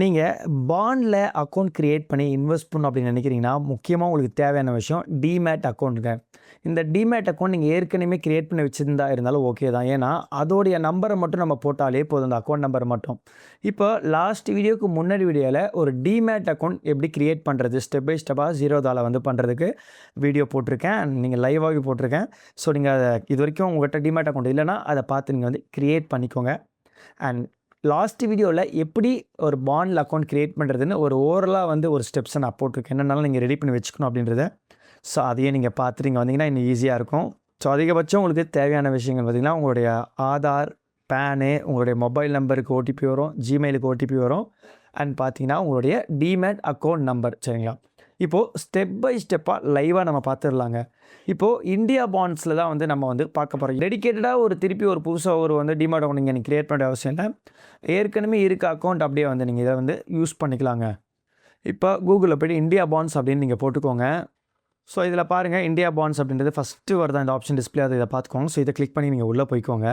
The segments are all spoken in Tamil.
நீங்கள் பாண்டில் அக்கௌண்ட் க்ரியேட் பண்ணி இன்வெஸ்ட் பண்ணணும் அப்படின்னு நினைக்கிறீங்கன்னா முக்கியமாக உங்களுக்கு தேவையான விஷயம் டிமேட் அக்கௌண்ட்டுங்க. இந்த டிமேட் அக்கௌண்ட் நீங்கள் ஏற்கனவே க்ரியேட் பண்ணி வச்சுருந்தா இருந்தாலும் ஓகே தான். ஏன்னா அதோடைய நம்பரை மட்டும் நம்ம போட்டாலே போதும், அந்த அக்கௌண்ட் நம்பர் மட்டும். இப்போ லாஸ்ட் வீடியோக்கு முன்னாடி வீடியோவில் ஒரு டிமேட் அக்கௌண்ட் எப்படி க்ரியேட் பண்ணுறது ஸ்டெப் பை ஸ்டெப்பாக $0 வந்து பண்ணுறதுக்கு வீடியோ போட்டிருக்கேன். நீங்கள் லைவாகவே போட்டிருக்கேன். ஸோ நீங்கள் அதை இது வரைக்கும் உங்கள்கிட்ட டிமேட் அக்கௌண்ட் இல்லைனா அதை பார்த்து நீங்கள் வந்து க்ரியேட் பண்ணிக்கோங்க. அண்ட் லாஸ்ட் வீடியோவில் எப்படி ஒரு பாண்டில் அக்கௌண்ட் க்ரியேட் பண்ணுறதுன்னு ஒரு ஓவரலாக வந்து ஒரு ஸ்டெப்ஸை நான் போட்டிருக்கேன். என்னென்னாலும் நீங்கள் ரெடி பண்ணி வச்சுக்கணும் அப்படின்றத. ஸோ அதையே நீங்கள் பார்த்துட்டு இங்கே வந்தீங்கன்னா இன்னும் ஈஸியாக இருக்கும். ஸோ அதிகபட்சம் உங்களுக்கு தேவையான விஷயங்கள் பார்த்திங்கன்னா உங்களுடைய ஆதார், பேனு, உங்களுடைய மொபைல் நம்பருக்கு ஓடிபி வரும், ஜிமெயிலுக்கு ஓடிபி வரும், அண்ட் பார்த்தீங்கன்னா உங்களுடைய டிமேட் அக்கௌண்ட் நம்பர். சரிங்களா? இப்போது ஸ்டெப் பை ஸ்டெப்பாக லைவாக நம்ம பார்த்துடலாங்க. இப்போது இந்தியா பாண்ட்ஸில் தான் வந்து நம்ம வந்து பார்க்க போகிறோம். டெடிக்கேட்டடாக ஒரு திருப்பி ஒரு புதுசாக ஒரு வந்து டிமேட் அக்கௌண்ட் நீங்கள் க்ரியேட் பண்ண அவசியம் இல்லை. ஏற்கனவே இருக்க அக்கௌண்ட் அப்படியே வந்து நீங்கள் இதை வந்து யூஸ் பண்ணிக்கலாங்க. இப்போ கூகுளில் போய்ட்டு இந்தியா பாண்ட்ஸ் அப்படின்னு நீங்கள் போட்டுக்கோங்க. ஸோ இதில் பாருங்கள், இந்தியா பாண்ட்ஸ் அப்படின்றது ஃபஸ்ட்டு வருதான் இந்த ஆப்ஷன் டிஸ்பிளே, அதை இதை பார்த்துக்கோங்க. ஸோ இதை கிளிக் பண்ணி நீங்கள் உள்ளே போய்க்கோங்க.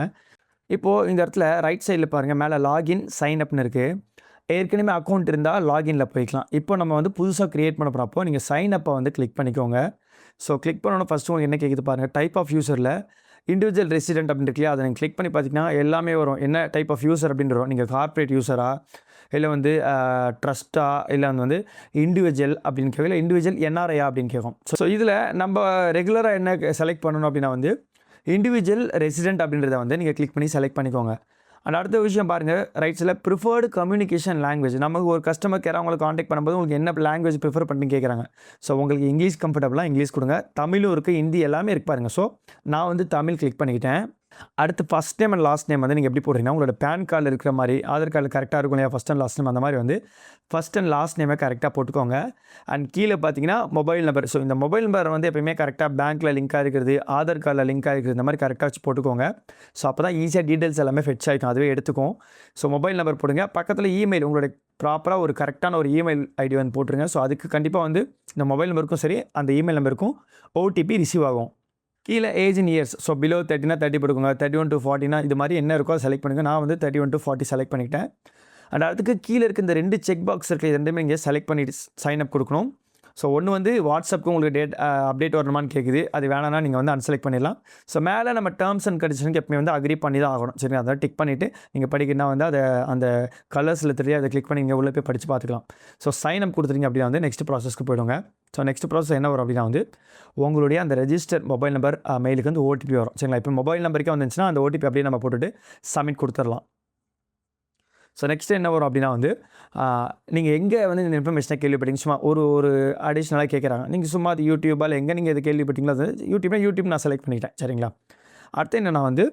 இப்போது இந்த இடத்துல ரைட் சைடில் பாருங்கள், மேலே லாகின் சைன் அப்னு இருக்குது. ஏற்கனவே அக்கௌண்ட் இருந்தால் லாகினில் போய்க்கலாம். இப்போ நம்ம வந்து புதுசாக க்ரியேட் பண்ண போகிறப்போ நீங்கள் சைன் அப்பை வந்து கிளிக் பண்ணிக்கோங்க. ஸோ கிளிக் பண்ணணும். ஃபஸ்ட்டு உங்களுக்கு என்ன கேட்குது பாருங்கள், டைப் ஆஃப் யூசரில் இண்டிவிஜுவல் ரெசிடென்ட் அப்படின்னு இருக்கு இல்லையா, அதை நீங்கள் கிளிக் பண்ணி பார்த்தீங்கன்னா எல்லாமே வரும். என்ன டைப் ஆஃப் யூசர் அப்படின்னு வரும். நீங்கள் கார்ப்பரேட் யூஸரா, இல்லை வந்து ட்ரஸ்ட்டா, இல்லை வந்து இண்டிவிஜுவல் அப்படின்னு கேட்கும், இல்லை இண்டிவிஜுவல் என்ஆர்ஐயா அப்படின்னு கேட்கும். ஸோ இதில் நம்ம ரெகுலராக என்ன செலக்ட் பண்ணணும் அப்படின்னா வந்து இண்டிவிஜுவல் ரெசிடென்ட் அப்படின்றத வந்து நீங்கள் கிளிக் பண்ணி செலக்ட் பண்ணிக்கோங்க. அண்ட் அடுத்த விஷயம் பாருங்கள், ரைட் சைடில் ப்ரிஃபர்டு கம்யூனிகேஷன் லாங்குவேஜ். நமக்கு ஒரு கஸ்டமர் கேர் அவங்களை காண்டாக்ட் பண்ணும்போது உங்களுக்கு என்ன லாங்குவேஜ் ப்ரிஃபர் பண்ணி கேட்குறாங்க. ஸோ உங்களுக்கு இங்கிலீஷ் கம்ஃபர்டபுளாக இங்கிலீஷ் கொடுங்க. தமிழும் இருக்குது, ஹிந்தி எல்லாமே இருக்கு பாருங்கள். ஸோ நான் வந்து தமிழ் கிளிக் பண்ணிக்கிட்டேன். அடுத்து first name and last name வந்து நீங்கள் எப்படி போடுறீங்கன்னா உங்களோட பேன் கார்டில் இருக்கிற மாதிரி, ஆதார் கார்டில் கரெக்டாக இருக்கும் இல்லையா, ஃபஸ்ட் அண்ட் லாஸ்ட் நேம் அந்த மாதிரி வந்து ஃபஸ்ட் அண்ட் லாஸ்ட் நேமை கரெக்டாக போட்டுக்கோங்க. அண்ட் கீழே பார்த்தீங்கன்னா மொபைல் நம்பர். ஸோ இந்த மொபைல் நம்பர் வந்து எப்போயுமே கரெக்டாக பேங்க்கில் லிங்காக இருக்கிறது, ஆதார் கார்டில் லிங்காக இருக்கிறது, இந்த மாதிரி கரெக்டாக வச்சு போட்டுக்கோங்க. ஸோ அப்போ தான் ஈஸியாக டீட்டெயில்ஸ் எல்லாமே ஃபெட்ச் ஆகிக்கும், அதுவே எடுத்துக்கும். ஸோ மொபைல் நம்பர் போடுங்க. பக்கத்தில் இமெயில், உங்களுடைய ப்ராப்பராக ஒரு கரெக்டான ஒரு இமெயில் ஐடி வந்து போட்டுருங்க. ஸோ அதுக்கு கண்டிப்பாக வந்து இந்த மொபைல் நம்பருக்கும் சரி, அந்த இமெயில் நம்பருக்கும் ஓடிபி ரிசீவ் ஆகும். கீழே age in years. So below 30னா 30 போட்டுக்கோங்க, 31 to 40னா இது மாதிரி என்ன இருக்கோ செலக்ட் பண்ணுங்கள். நான் வந்து 31 to 40 செலக்ட் பண்ணிக்கிட்டேன். அண்ட் அதுக்கு கீழே இருக்க இந்த 2 செக் பாக்ஸ் இருக்குது, இது ரெண்டுமே இங்கே செலக்ட் பண்ணிவிட்டு சைன் அப் கொடுக்கணும். ஸோ ஒன்று வந்து வாட்ஸ்அப்புக்கு உங்களுக்கு அப்டேட் வரணுமான்னு கேட்குது, அது வேணான்னா நீங்கள் வந்து அன்செலக்ட் பண்ணிடலாம். ஸோ மேலே நம்ம டேர்ம்ஸ் அண்ட் கண்டிஷனுக்கு எப்பவுமே வந்து அக்ரி பண்ணி தான் ஆகணும். சரி, அதை டிக் பண்ணிவிட்டு நீங்கள் படிக்கணும்னா வந்து அதை அந்த கலர்ஸில் தெரியும், அதை கிளிக் பண்ணி நீங்கள் உள்ளே போய் படித்து பார்த்துக்கலாம். ஸோ சைன் அப் கொடுத்துருங்க அப்படின்னா வந்து நெக்ஸ்ட் ப்ராசஸ்க்கு போய்டுங்க. ஸோ நெக்ஸ்ட் ப்ராசஸ் என்ன வரும் அப்படின்னா வந்து உங்களுடைய அந்த ரெஜிஸ்டர் மொபைல் நம்பர் மெயிலுக்கு வந்து ஓடிபி வரும். சரிங்களா? இப்போ மொபைல் நம்பருக்கே வந்துச்சுன்னா அந்த ஓடிபி அப்படியே நம்ம போட்டுட்டு சப்மிட் கொடுத்துடலாம். ஸோ நெக்ஸ்ட் என்ன வரும் அப்படின்னா வந்து நீங்கள் எங்கே வந்து இந்த இன்ஃபர்மேஷனை கேள்விப்பட்டீங்க, சும்மா ஒரு அடிஷ்னலாக கேட்குறாங்க. நீங்கள் சும்மா அது யூடியூபால் எங்கே நீங்கள் இது கேள்விப்பட்டீங்களோ அது யூடியூப் நான் செலக்ட் பண்ணிக்கிட்டேன். சரிங்களா? அடுத்து என்னென்னா வந்து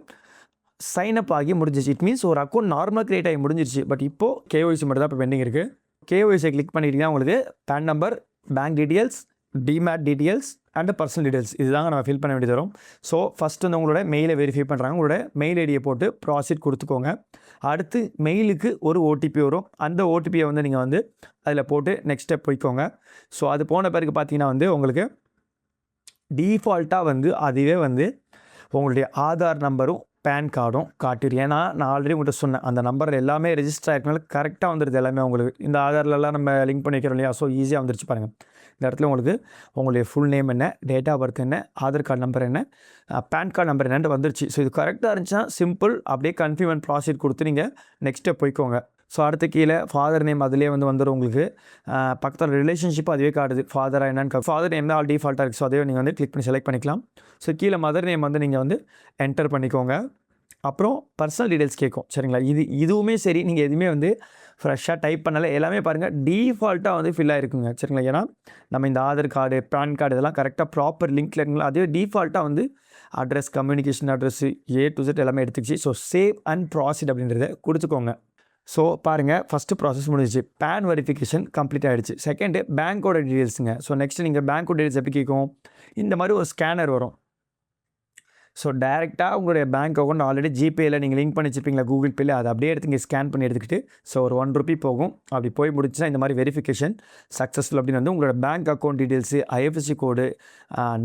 சைன் அப் ஆகி முடிஞ்சிச்சு. இட் மீன்ஸ் ஒரு அக்கௌண்ட் நார்மலாக க்ரியேட் ஆகி முடிஞ்சிருச்சு. பட் இப்போது கேஒய்சி மட்டும் தான் இப்போ பெண்டிங் இருக்குது. கேஒய்சியை கிளிக் பண்ணிட்டீங்கன்னா உங்களுக்கு PAN number, bank details, demat details and personal details இதுதாங்க நம்ம ஃபில் பண்ண வேண்டியது வரும். ஸோ ஃபஸ்ட்டு வந்து உங்களோட மெயிலை வெரிஃபை பண்ணுறாங்க. உங்களோட மெயில் ஐடியை போட்டு ப்ராசீட் கொடுத்துக்கோங்க. அடுத்து மெயிலுக்கு ஒரு ஓடிபி வரும். அந்த ஓடிபியை வந்து நீங்கள் வந்து அதில் போட்டு நெக்ஸ்ட் ஸ்டெப் போய்க்கோங்க. ஸோ அது போன பிறகு பார்த்தீங்கன்னா வந்து உங்களுக்கு டீஃபால்ட்டாக வந்து அதுவே வந்து உங்களுடைய ஆதார் நம்பரும் பேன் கார்டும் காட்டிடும். ஏன்னா நான் ஆல்ரெடி உங்கள்கிட்ட சொன்னேன், அந்த நம்பர் எல்லாமே ரெஜிஸ்டர் ஆகிருக்கனால கரெக்டாக வந்துடுது எல்லாமே உங்களுக்கு. இந்த ஆதார்லலாம் நம்ம லிங்க் பண்ணி வைக்கிறோம் இல்லையா, ஸோ ஈஸியாக வந்துருச்சு பாருங்கள். இந்த இடத்துல உங்களுக்கு உங்களுடைய ஃபுல் நேம் என்ன, டேட் ஆஃப் பர்த் என்ன, ஆதார் கார்டு நம்பர் என்ன, பேன் கார்டு நம்பர் என்னன்னு வந்துருச்சு. ஸோ இது கரெக்டாக இருந்துச்சுன்னா சிம்பிள் அப்படியே கன்ஃபார்ம் அண்ட் ப்ராசீட் கொடுத்து நீங்கள் நெக்ஸ்ட்டு போய்க்கோங்க. ஸோ அடுத்து கீழே ஃபாதர் நேம் அதிலே வந்து வந்துடும் உங்களுக்கு. பக்கத்தில் ரிலேஷன்ஷிப் அதுவே காட்டுது, ஃபாதராக என்னன்னு. ஃபாதர் நேம் தான் ஆல் டிஃபால்ட்டாக இருக்குது. ஸோ அதே நீங்கள் வந்து கிளிக் பண்ணி செலக்ட் பண்ணிக்கலாம். ஸோ கீழே மதர் நேம் வந்து நீங்கள் வந்து என்டர் பண்ணிக்கோங்க. அப்புறம் பர்சனல் டீட்டெயில்ஸ் கேட்கும். சரிங்களா? இதுவுமே சரி, நீங்கள் எதுவுமே வந்து ஃப்ரெஷ்ஷாக டைப் பண்ணல, எல்லாமே பாருங்கள் டீஃபால்ட்டாக வந்து ஃபில் ஆகிருக்குங்க. சரிங்களா? ஏன்னா நம்ம இந்த ஆதார் கார்டு, பேன் கார்டு இதெல்லாம் கரெக்டாக ப்ராப்பர் லிங்க்கில் இருக்குங்களா, அதுவே டீஃபால்ட்டாக வந்து address, communication address A to Z எல்லாமே எடுத்துக்கிச்சு. ஸோ சேவ் அண்ட் ப்ராசீட் அப்படின்றத கொடுத்துக்கோங்க. ஸோ பாருங்கள், ஃபஸ்ட்டு ப்ராசஸ் முடிஞ்சிச்சு. பேன் வெரிஃபிகேஷன் கம்ப்ளீட் ஆகிடுச்சு. செகண்டு பேங்க்கோட டீட்டெயில்ஸுங்க. ஸோ நெக்ஸ்ட் நீங்கள் பேங்க்கோட டீட்டெயில்ஸ் எப்படி கேட்கும், இந்த மாதிரி ஒரு ஸ்கேனர் வரும். ஸோ டேரெக்டாக உங்களுடைய பேங்க் அக்கௌண்ட் ஆல்ரெடி ஜிபேயில் நீங்கள் லிங்க் பண்ணி வச்சுருப்பீங்களா, கூகுள் பேயில், அதை அப்படியே எடுத்து இங்கே ஸ்கேன் பண்ணி எடுத்துக்கிட்டு ஸோ ஒரு ₹1 போகும். அப்படி போய் முடிச்சுன்னா இந்த மாதிரி வெரிஃபிகேஷன் சக்ஸஸ்ஃபுல் அப்படின்னு வந்து உங்களோட bank account details, IFSC code,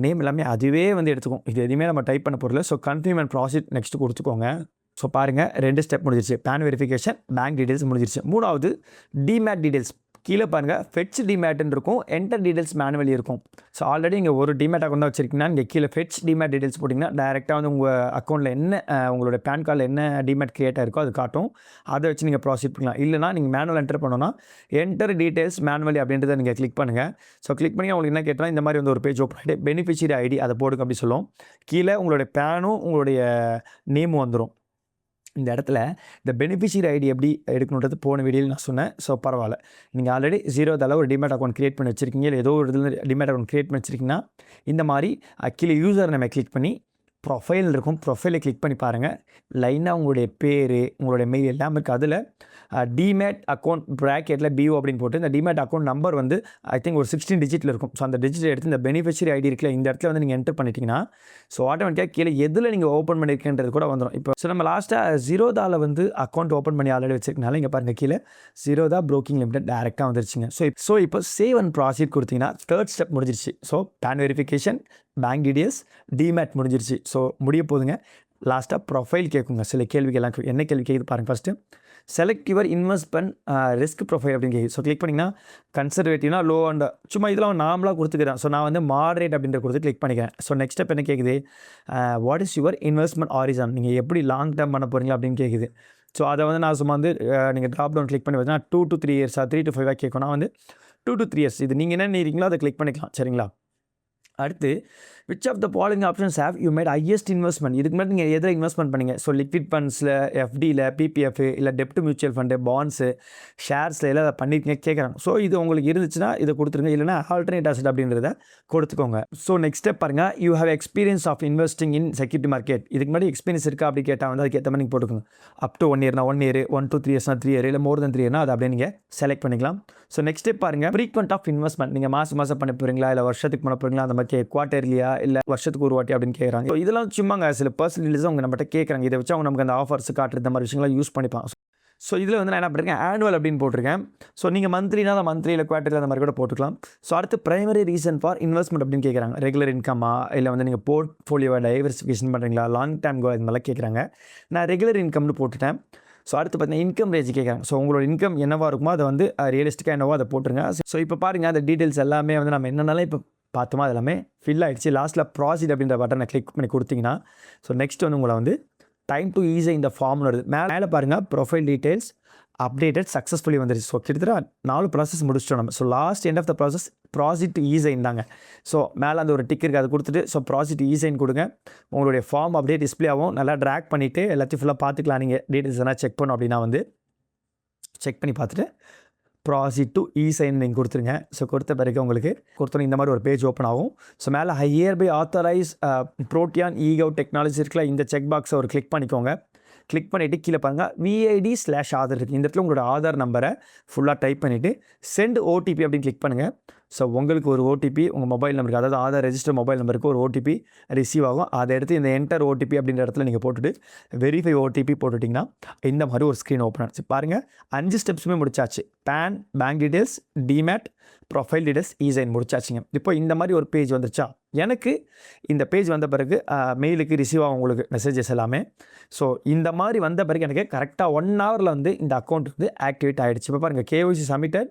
name எல்லாமே அதுவே வந்து எடுத்துக்கும். இது எதுவுமே நம்ம டைப் பண்ண போகிறல. So confirm and proceed next கொடுத்துக்கோங்க. ஸோ பாருங்கள் 2 ஸ்டெப் முடிஞ்சிருச்சு. பேன் வெரிஃபிகேஷன், பேங்க் டீடைல்ஸ் முடிஞ்சிருச்சு. 3வது டிமேட் டீடைல்ஸ். கீழே பாருங்கள் ஃபெட்ச் டிமேட்னு இருக்கும், என்டர் டீடைல்ஸ் மேனுவலி இருக்கும். ஸோ ஆல்ரெடி இங்கே ஒரு டிமேட் அக்கௌண்ட் தான் வச்சிருக்கீங்கன்னா நீங்கள் கீழே ஃபெட்ச் டிமேட் டீடைல்ஸ் போட்டிங்கன்னா டேரெக்டாக வந்து உங்கள் அக்கௌண்ட்டில் என்ன உங்களோட பேன் கார்டில் என்ன டிமேட் கிரியேட் ஆயிருக்கோ அது காட்டும். அதை வச்சு நீங்கள் ப்ராசீட் பண்ணலாம். இல்லைனா நீங்கள் மேனுவல் என்டர் பண்ணோன்னா என்டர் டீடைல்ஸ் மேனுவலி அப்படின்றத நீங்கள் கிளிக் பண்ணுங்கள். ஸோ கிளிக் பண்ணி உங்களுக்கு என்ன கேட்டால் இந்த மாதிரி வந்து ஒரு பேஜ் ஓப்பன் ஆகிட்டு பெனிஃபிஷியரி ஐடி அதை போடுங்க அப்படி சொல்லும். கீழே உங்களுடைய பேனும் உங்களுடைய நேமும் வந்துடும். இந்த இடத்துல இந்த பெனிஃபிஷியரி ஐடி எப்படி எடுக்கணுன்றது போன வீடியோவில் நான் சொன்னேன். ஸோ பரவாயில்ல, நீங்கள் ஆல்ரெடி 0 ஒரு டிமேட் அக்கௌண்ட் க்ரியேட் பண்ணி வச்சுருக்கீங்க, இல்லை ஏதோ ஒரு இதில் டிமேட் அக்கௌண்ட் க்ரியேட் பண்ணி வச்சுருக்கீங்கன்னா இந்த மாதிரி கீழே யூசர் நம்ம கிளிக் பண்ணி ப்ரொஃபைல் இருக்கும், ப்ரொஃபைலை கிளிக் பண்ணி பாருங்கள். லைனாக உங்களுடைய பேர், உங்களுடைய மெயில் எல்லாமே இருக்குது. அதில் டிமேட் அக்கௌண்ட் ப்ராக்கெட்டில் பிஓ அப்படின்னு போட்டு இந்த டிமேட் அக்கௌண்ட் நம்பர் வந்து ஐ திங்க் ஒரு 16 டிஜிட்டில் இருக்கும். ஸோ அந்த டிஜிட் எடுத்து இந்த பெனிஃபிஷியரி ஐடி இருக்குல்ல இந்த இடத்துல வந்து நீங்கள் என்டர் பண்ணிட்டீங்கன்னா ஸோ ஆட்டோமேட்டிக்காக கீழே எதில் நீங்கள் ஓப்பன் பண்ணியிருக்கேன்றது கூட வந்துடும். இப்போ ஸோ நம்ம லாஸ்ட்டாக 0 வந்து அக்கௌண்ட் ஓப்பன் பண்ணி ஆல்ரெடி வச்சிருக்கனால இங்கே பாருங்கள் கீழே 0 ப்ரோக்கிங் லிமிடெட் டேரெக்டாக வந்துருச்சுங்க. ஸோ இப்போ சேவ் அண்ட் ப்ராசீட் கொடுத்தீங்கன்னா 3rd ஸ்டெப் முடிஞ்சிருச்சு. So PAN verification, bank details, demat முடிஞ்சிருச்சு. ஸோ முடிய போதுங்க. லாஸ்ட்டாக ப்ரொஃபைல் கேட்குங்க. சில கேள்விகள்லாம் என்ன கேள்வி கேட்குது பாருங்கள். First select your investment risk profile அப்படின்னு கேட்குது. ஸோ கிளிக் பண்ணிங்கன்னா கன்சர்வேட்டிவ்னா லோ அண்ட் சும்மா இதெல்லாம் நார்மலாக கொடுத்துக்கிறேன். ஸோ நான் வந்து மாடரேட் அப்படின்ற கொடுத்து கிளிக் பண்ணிக்கிறேன். ஸோ நெக்ஸ்ட் ஸ்டெப் என்ன கேட்குது, what is your investment horizon, நீங்கள் எப்படி லாங் டேர்ம் பண்ண போகிறீங்களா அப்படின்னு கேட்குது. ஸோ அதை வந்து நான் சும்மா வந்து நீங்கள் ட்ராப் டவுன் கிளிக் பண்ணி பார்த்தீங்கன்னா 2 to 3 இயர்ஸா 3 to 5 கேட்கும். நான் வந்து 2 to 3 இயர்ஸ் இது நீங்கள் என்ன நினைக்கிறீங்களோ அதை கிளிக் பண்ணிக்கலாம். சரிங்களா. அடுத்து which of the following options have you made highest investment, இதுக்கு முன்னாடி நீங்கள் எதில் இன்வெஸ்ட்மெண்ட் பண்ணீங்க. ஸோ லிக்விட் ஃபண்ட்ஸில், எஃப்டியில், பிபிஎஃப் இல்லை டெப்ட் மியூச்சுவல் ஃபண்டு, பாண்ட்ஸு, ஷேர்ஸில் எல்லாம் அதை பண்ணியிருக்கீங்க கேட்குறாங்க. ஸோ இது உங்களுக்கு இருந்துச்சுன்னா இதை கொடுத்துருங்க, இல்லைனா ஆல்டர்னேட் அசெட் அப்படின்றத கொடுத்துக்கோங்க. ஸோ நெக்ஸ்ட் ஸ்டெப் பாருங்கள், you have experience of investing in security market, இதுக்கு முன்னாடி எக்ஸ்பீரியன்ஸ் இருக்கா அப்படி கேட்டால் வந்து அதுக்கேற்ற மாதிரி நீங்கள் போட்டுக்கோங்க. Up to 1 இயர்னா 1 year, 1 to 3 இயர்ஸ்னா 3 year, இல்லை மோர் தென் 3 இயர்னா அதை அப்படியே நீங்கள் செலக்ட் பண்ணிக்கலாம். ஸோ நெக்ஸ்ட் ஸ்டெப் பாருங்கள், ஃப்ரீக்வெண்ட் ஆஃப் இன்வெஸ்ட்மெண்ட், நீங்கள் மாதம் பண்ண போகிறீங்களா இல்லை வருஷத்துக்கு பண்ண போகிறீங்களா, அந்த மாதிரி குவார்ட்டர்லியா இல்லை வருஷத்துக்கு ஒரு வாட்டி அப்படின்னு கேட்குறாங்க. ஸோ இதெல்லாம் சும்மாங்க சில பர்சனலிஸ் அவங்க நம்மகிட்ட கேட்குறாங்க. இதை வச்சு அவங்க நமக்கு அந்த ஆஃபர்ஸ் காட்டுற இந்த மாதிரி விஷயங்கள்லாம் யூஸ் பண்ணிப்பாங்க. ஸோ இதில் வந்து நான் என்ன பண்ணிருக்கேன், ஆனுவல் அப்படின்னு போட்டிருக்கேன். ஸோ நீங்கள் மந்த்லினா அந்த மந்த்லி இல்லை குவார்ட்டர்லி அந்த மாதிரி கூட போட்டுக்கலாம். ஸோ அடுத்து பிரைமரி ரீசன் ஃபார் இன்வெஸ்ட்மெண்ட் அப்படின்னு கேட்குறாங்க. ரெகுலர் இன்கமா இல்லை வந்து நீங்கள் போர்ட்ஃபோலியோவை டைவர்சிஃபிகேஷன் பண்ணுறீங்களா, லாங் டைம் கோ இது மாதிரிலாம் கேட்குறாங்க. நான் ரெகுலர் இன்கம்னு போட்டுட்டேன். ஸோ அடுத்து பார்த்தீங்கன்னா இன்கம் ரேஞ்ச் கேட்குறாங்க. ஸோ உங்களோட இன்கம் என்னவாக இருக்குமோ அதை வந்து ரியலிஸ்டிக்காக என்னவோ அதை போட்டுருங்க. ஸோ இப்போ பாருங்கள் அந்த டீட்டெயில்ஸ் எல்லாமே வந்து நம்ம என்னென்னாலும் இப்போ பார்த்தோமா அது எல்லாமே ஃபில் ஆகிடுச்சு. லாஸ்ட்டில் ப்ராசீட் அப்படின்ற பட்டனை கிளிக் பண்ணி கொடுத்தீங்கன்னா ஸோ நெக்ஸ்ட் வந்து உங்களை வந்து டைம் டு ஈஸி இந்த ஃபார்ம்னு வருது. மேலே பாருங்கள் ப்ரொஃபைல் டீட்டெயில்ஸ் அப்டேட்டட் சக்ஸஸ்ஃபுல்லி வந்துருச்சு. ஸோ கிட்டத்தட்ட 4 ப்ராசஸ் முடிச்சிட்டோம் நம்ம. So last end of the process proceed eSign தாங்க. ஸோ மேலே அந்த ஒரு டிக் இருக்குது அதை கொடுத்துட்டு ஸோ ப்ராசீட் ஈசைன் கொடுங்க. உங்களுடைய ஃபார்ம் அப்படியே டிஸ்பிளே ஆகும். நல்லா ட்ராக் பண்ணிவிட்டு எல்லாத்தையும் ஃபுல்லாக பார்த்துக்கலாம். நீங்கள் டீட்டெயில்ஸ் எதனா செக் பண்ணோம் அப்படின்னா வந்து செக் பண்ணி பார்த்துட்டு ப்ராசீட் டு இசைன் நீங்கள் கொடுத்துருங்க. ஸோ கொடுத்த பிறகு உங்களுக்கு கொடுத்தோன்னே இந்த மாதிரி ஒரு பேஜ் ஓப்பன் ஆகும். ஸோ மேலே ஹையர் பை ஆத்தரைஸ் ப்ரோட்டியான் ஈகவ் டெக்னாலஜி இருக்குல்ல, இந்த செக் பாக்ஸை ஒரு கிளிக் பண்ணிக்கோங்க. கிளிக் பண்ணிவிட்டு கீழே பாருங்கள் VID/ஆதார் இருக்குது. இந்த இடத்துல உங்களோட ஆதார் நம்பரை ஃபுல்லாக டைப் பண்ணிவிட்டு சென்ட் OTP அப்படின்னு கிளிக் பண்ணுங்கள். ஸோ உங்களுக்கு ஒரு OTP உங்கள் மொபைல் நம்பருக்கு, அதாவது ஆதார் ரெஜிஸ்டர் மொபைல் நம்பருக்கு ஒரு OTP ரிசீவ் ஆகும். அதை எடுத்து இந்த என்டர் OTP அப்படின்ற இடத்துல நீங்கள் போட்டுட்டு வெரிஃபை OTP போட்டுட்டிங்கன்னா இந்த மாதிரி ஒரு ஸ்க்ரீன் ஓப்பன் ஆச்சு. பாருங்கள் 5 ஸ்டெப்ஸுமே முடிச்சாச்சு. PAN, bank details, demat, profile details, eSign முடிச்சாச்சுங்க. இப்போ இந்த மாதிரி ஒரு பேஜ் வந்துருச்சா, எனக்கு இந்த பேஜ் வந்த பிறகு மெயிலுக்கு ரிசீவ் ஆகும் உங்களுக்கு மெசேஜஸ் எல்லாமே. ஸோ இந்த மாதிரி வந்த பிறகு எனக்கு கரெக்டாக 1 ஹவரில் வந்து இந்த அக்கௌண்ட் வந்து ஆக்டிவேட் ஆகிடுச்சு. இப்போ பாருங்கள் KYC submitted,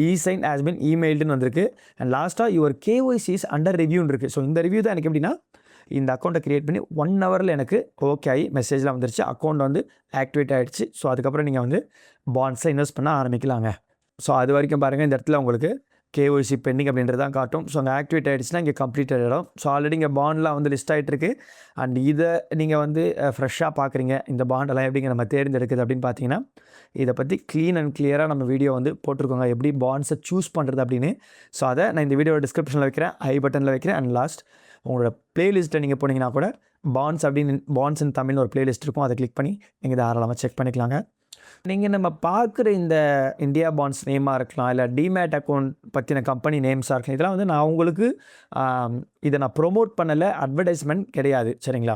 e-sign has been இமெயில்டுன்னு வந்திருக்கு. அண்ட் லாஸ்ட்டாக யுவர் KYC இஸ் அண்டர் ரிவ்யூன்னு இருக்குது. ஸோ இந்த ரிவ்யூ தான் எனக்கு எப்படின்னா இந்த அக்கௌண்ட்டை க்ரியேட் பண்ணி 1 ஹவரில் எனக்கு ஓகே ஆகி மெசேஜ்லாம் வந்துருச்சு, அக்கௌண்ட் வந்து ஆக்டிவேட் ஆகிடுச்சு. ஸோ அதுக்கப்புறம் நீங்கள் வந்து பாண்ட்ஸை இன்வெஸ்ட் பண்ண ஆரம்பிக்கலாங்க. ஸோ அது வரைக்கும் பாருங்கள் இந்த இடத்துல உங்களுக்கு KYC பெண்டிங் அப்படின்றது தான் காட்டும். ஸோ அங்கே ஆக்டிவேட் ஆகிடுச்சுன்னா இங்கே கம்ப்ளீட் ஆகிடும். ஸோ ஆல்ரெடி இங்கே பாண்ட்லாம் வந்து லிஸ்ட் ஆகிட்டுருக்கு. அண்ட் இதை நீங்கள் வந்து ஃப்ரெஷ்ஷாக பார்க்குறீங்க. இந்த பாண்டெல்லாம் எப்படிங்க நம்ம தேர்ந்தெடுக்குது அப்படின்னு பார்த்தீங்கன்னா இதை பற்றி க்ளீன் அண்ட் கிளியராக நம்ம வீடியோ வந்து போட்டிருக்கோங்க, எப்படி பாண்ட்ஸை சூஸ் பண்ணுறது அப்படின்னு. ஸோ அதை நான் இந்த வீடியோட டிஸ்கிரிப்ஷனில் வைக்கிறேன், ஐ பட்டனில் வைக்கிறேன். அண்ட் லாஸ்ட் உங்களோட ப்ளேலிஸ்ட்டை நீங்கள் போனீங்கன்னா கூட பாண்ட்ஸ் இன் தமிழ்னு ஒரு ப்ளேலிஸ்ட் இருக்கும், அதை கிளிக் பண்ணி நீங்கள் தாராளமாக செக் பண்ணிக்கலாங்க. நீங்கள் நம்ம பார்க்குற இந்த இந்தியா பாண்ட்ஸ் நேமாக இருக்கலாம், இல்லை டிமேட் அக்கௌண்ட் பற்றின கம்பெனி நேம்ஸாக இருக்கலாம், இதெல்லாம் வந்து நான் உங்களுக்கு இதை நான் ப்ரொமோட் பண்ணலை, அட்வர்டைஸ்மெண்ட் கிடையாது. சரிங்களா.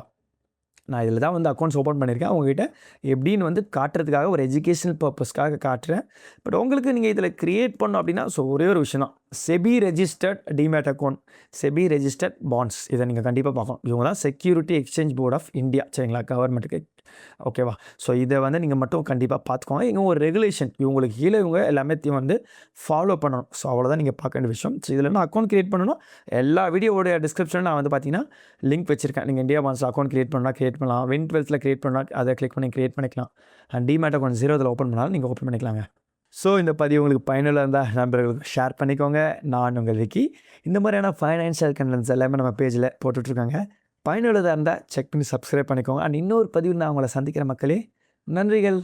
நான் இதில் தான் வந்து அக்கௌண்ட்ஸ் ஓப்பன் பண்ணியிருக்கேன். உங்கள்கிட்ட எப்படின்னு வந்து காட்டுறதுக்காக ஒரு எஜுகேஷனல் பர்பஸ்க்காக காட்டுறேன். பட் உங்களுக்கு நீங்கள் இதில் க்ரியேட் பண்ணோம் அப்படின்னா ஸோ ஒரே ஒரு விஷயம் தான், SEBI registered demat account, SEBI registered bonds, இதை நீங்கள் கண்டிப்பாக பார்க்கணும். இவங்க தான் security exchange board of India. சரிங்களா, கவர்மெண்ட்டுக்கு ஓகேவா? ஸோ இதை வந்து நீங்கள் மட்டும் கண்டிப்பாக பார்த்துக்கோங்க. இங்கே ஒரு ரெகுலேஷன் இவங்களுக்கு கீழே இவங்க எல்லாத்தையும் வந்து ஃபாலோ பண்ணணும். ஸோ அவ்வளோதான் நீங்கள் பார்க்க வேண்டிய விஷயம். ஸோ இதில் நான் அக்கௌண்ட் கிரியேட் பண்ணணும். எல்லா வீடியோவோட டிஸ்கிரிப்ஷனில் நான் வந்து பார்த்தீங்கன்னா லிங்க் வச்சிருக்கேன். நீங்கள் இந்தியா ஒன்ஸ் அக்கௌண்ட் கிரியேட் பண்ணால் கிரியேட் பண்ணலாம். Win12ல் கிரியேட் பண்ணால் அதை கிளிக் பண்ணி கிரியேட் பண்ணிக்கலாம். அண்ட் டிமேட் அக்கௌண்ட் 0 ஓப்பன் பண்ணாலும் நீங்கள் ஓப்பன் பண்ணிக்கலாங்க. ஸோ இந்த பதிவு உங்களுக்கு பயனுள்ள இருந்தால் நண்பர்களுக்கு ஷேர் பண்ணிக்கோங்க. நான் உங்கள் விக்கி. இந்த மாதிரியான ஃபைனான்ஷியல் கண்டென்ட்ஸ் எல்லாமே நம்ம பேஜில் போட்டுட்ருக்காங்க. பயனுள்ளதாக இருந்தால் செக் பண்ணி சப்ஸ்கிரைப் பண்ணிக்கோங்க. அண்ட் இன்னொரு பதிவில் நான் உங்களை சந்திக்கிற மக்களே. நன்றிகள்.